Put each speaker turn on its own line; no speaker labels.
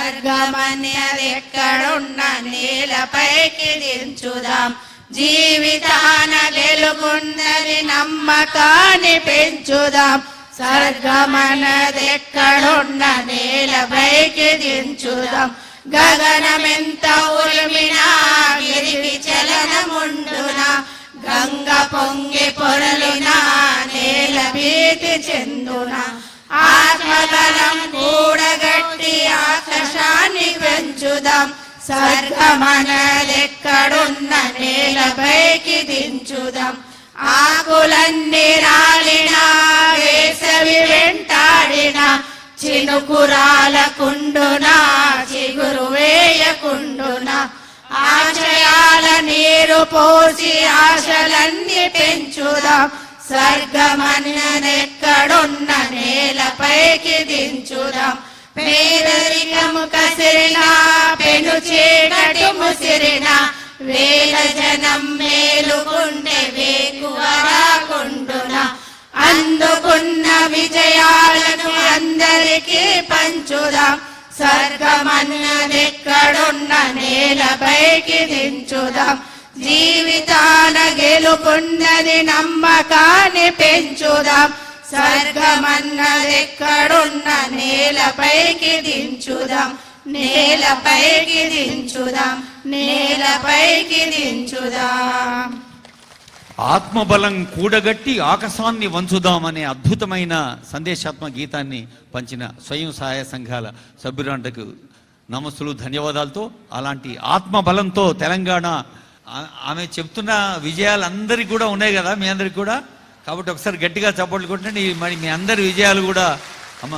స్వర్గమన్యదెక్కడున్న నేలపైకి దించుదాం. జీవితాన గెలుపున్నది నమ్మకాన్ని పెంచుదాం. స్వర్గమన్నదెక్కడున్న నేలపైకి దించుదాం. గగనమెంత ఉరిమినా గిరికి చలనముండునా, గంగ పొంగి పొరలినా నేల భీతి చెందునా. ఆత్మబలం కూడగట్టి ఆకాశాన్ని పెంచుదాం. స్వర్గమన్నదెక్కడున్న నేలపైకి దించుదాం. ఆకులన్నీ రాలినా వేసవి వెంటాడినా, చినుకురాలకుండునా చిగురు వేయకుండునా. ఆశయాల నీరు పోసి ఆశలన్నీ పెంచుదాం. స్వర్గమన్నదెక్కడున్న నేలపైకి దించుదాం. పేదరికము కసిరినా పెను చీకటి ముసిరినా, వేల జనం మేలుకుంటే వేకువరాకుండునా. అందుకున్న విజయాలను అందరికీ పంచుదాం. స్వర్గమన్నదెక్కడున్న నేలపైకి దించుదాం. జీవితాన గెలుపున్నది నమ్మకాన్ని పెంచుదాం. స్వర్గమన్నదెక్కడున్న నేలపైకి దించుదాం. నేలపైకి దించుదాం. నేలపైకి దించుదాం.
ఆత్మబలం కూడగట్టి ఆకాశాన్ని వంచుదామనే అద్భుతమైన సందేశాత్మక గీతాన్ని పంచిన స్వయం సహాయ సంఘాల సభ్యురాంటకు నమస్సులు, ధన్యవాదాలతో. అలాంటి ఆత్మబలంతో తెలంగాణ ఆమె చెప్తున్న విజయాలు అందరికీ కూడా ఉన్నాయి కదా, మీ అందరికి కూడా. కాబట్టి ఒకసారి గట్టిగా చప్పట్లు కొట్టండి. మరి మీ అందరి విజయాలు కూడా అమ్మ